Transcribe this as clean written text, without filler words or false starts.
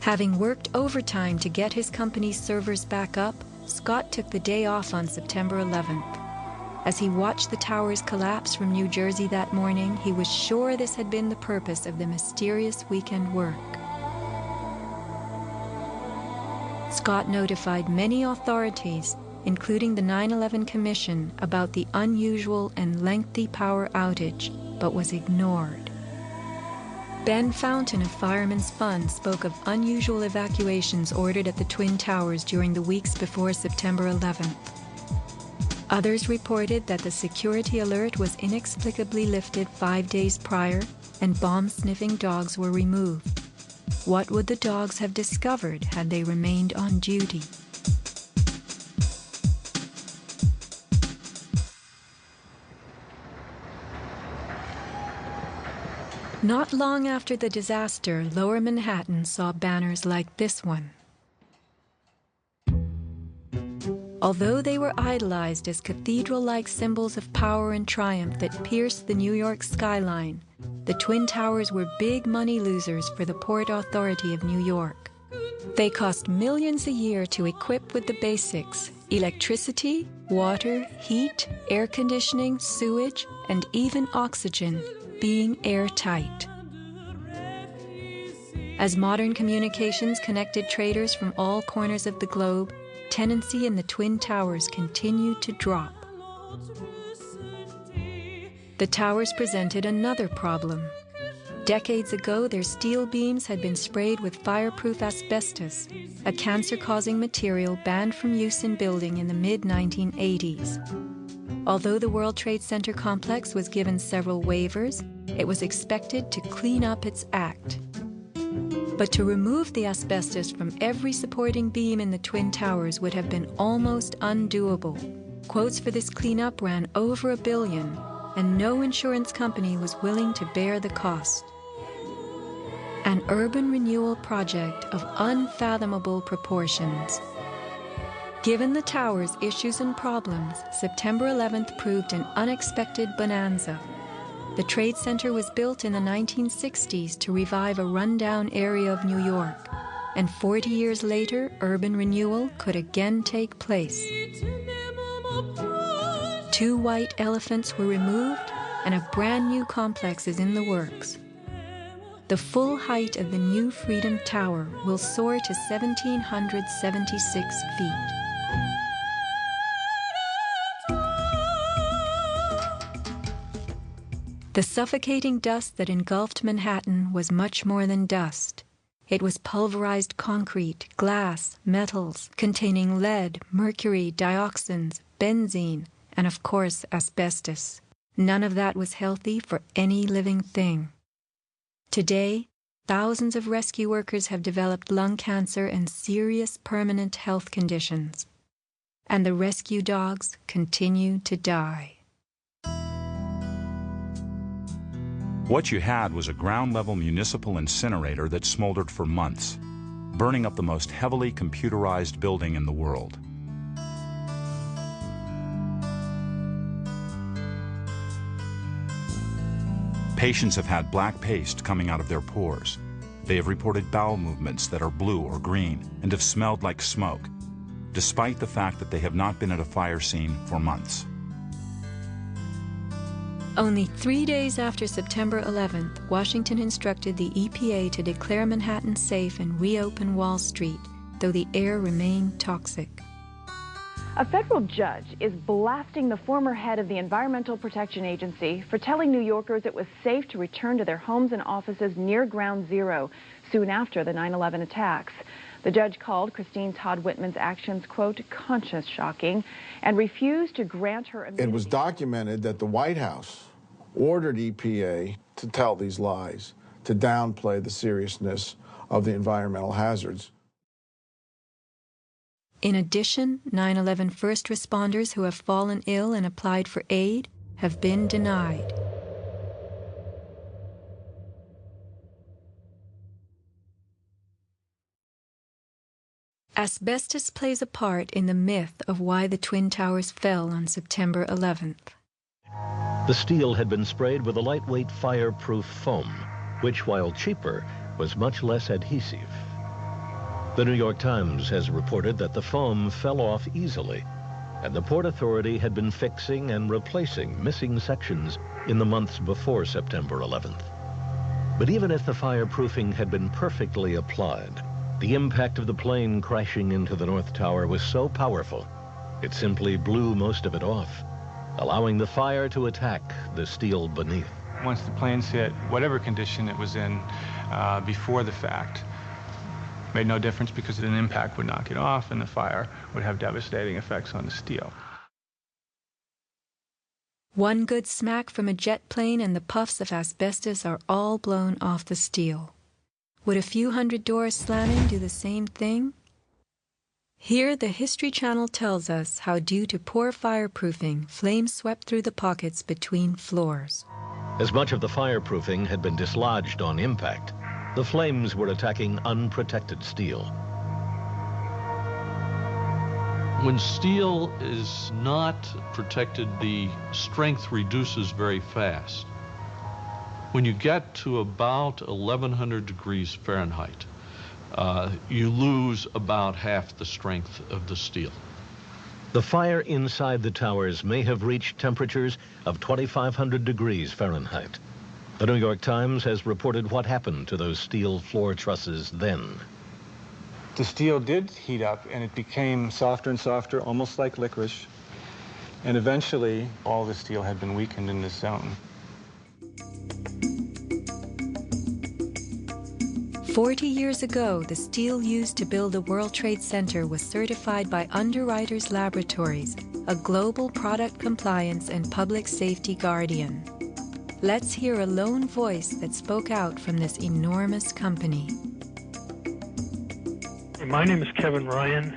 Having worked overtime to get his company's servers back up, Scott took the day off on September 11th. As he watched the towers collapse from New Jersey that morning, he was sure this had been the purpose of the mysterious weekend work. Scott notified many authorities, including the 9/11 Commission, about the unusual and lengthy power outage, but was ignored. Ben Fountain of Fireman's Fund spoke of unusual evacuations ordered at the Twin Towers during the weeks before September 11th. Others reported that the security alert was inexplicably lifted 5 days prior and bomb-sniffing dogs were removed. What would the dogs have discovered had they remained on duty? Not long after the disaster, Lower Manhattan saw banners like this one. Although they were idolized as cathedral-like symbols of power and triumph that pierced the New York skyline, the Twin Towers were big money losers for the Port Authority of New York. They cost millions a year to equip with the basics: electricity, water, heat, air conditioning, sewage, and even oxygen, being airtight. As modern communications connected traders from all corners of the globe, tenancy in the Twin Towers continued to drop. The towers presented another problem. Decades ago, their steel beams had been sprayed with fireproof asbestos, a cancer-causing material banned from use in building in the mid-1980s. Although the World Trade Center complex was given several waivers, it was expected to clean up its act. But to remove the asbestos from every supporting beam in the Twin Towers would have been almost undoable. Quotes for this cleanup ran over $1 billion, and no insurance company was willing to bear the cost. An urban renewal project of unfathomable proportions. Given the tower's issues and problems, September 11th proved an unexpected bonanza. The Trade Center was built in the 1960s to revive a rundown area of New York, and 40 years later, urban renewal could again take place. 2 white elephants were removed, and a brand new complex is in the works. The full height of the new Freedom Tower will soar to 1,776 feet. The suffocating dust that engulfed Manhattan was much more than dust. It was pulverized concrete, glass, metals containing lead, mercury, dioxins, benzene, and of course asbestos. None of that was healthy for any living thing. Today, thousands of rescue workers have developed lung cancer and serious permanent health conditions. And the rescue dogs continue to die. What you had was a ground-level municipal incinerator that smoldered for months, burning up the most heavily computerized building in the world. Patients have had black paste coming out of their pores. They have reported bowel movements that are blue or green and have smelled like smoke, despite the fact that they have not been at a fire scene for months. Only 3 days after September 11th, Washington instructed the EPA to declare Manhattan safe and reopen Wall Street, though the air remained toxic. A federal judge is blasting the former head of the Environmental Protection Agency for telling New Yorkers it was safe to return to their homes and offices near Ground Zero soon after the 9/11 attacks. The judge called Christine Todd Whitman's actions, quote, conscience shocking, and refused to grant her immunity. It was documented that the White House ordered EPA to tell these lies, to downplay the seriousness of the environmental hazards. In addition, 9/11 first responders who have fallen ill and applied for aid have been denied. Asbestos plays a part in the myth of why the Twin Towers fell on September 11th. The steel had been sprayed with a lightweight fireproof foam, which, while cheaper, was much less adhesive. The New York Times has reported that the foam fell off easily, and the Port Authority had been fixing and replacing missing sections in the months before September 11th. But even if the fireproofing had been perfectly applied, the impact of the plane crashing into the North Tower was so powerful, it simply blew most of it off, allowing the fire to attack the steel beneath. Once the planes hit, whatever condition it was in before the fact, made no difference because an impact would knock it off and the fire would have devastating effects on the steel. One good smack from a jet plane and the puffs of asbestos are all blown off the steel. Would a few hundred doors slamming do the same thing? Here the History Channel tells us how, due to poor fireproofing, flames swept through the pockets between floors. As much of the fireproofing had been dislodged on impact, the flames were attacking unprotected steel. When steel is not protected, the strength reduces very fast. When you get to about 1100 degrees Fahrenheit, you lose about half the strength of the steel. The fire inside the towers may have reached temperatures of 2,500 degrees Fahrenheit. The New York Times has reported what happened to those steel floor trusses then. The steel did heat up and it became softer and softer, almost like licorice. And eventually, all the steel had been weakened in this zone. 40 years ago, the steel used to build the World Trade Center was certified by Underwriters Laboratories, a global product compliance and public safety guardian. Let's hear a lone voice that spoke out from this enormous company. My name is Kevin Ryan,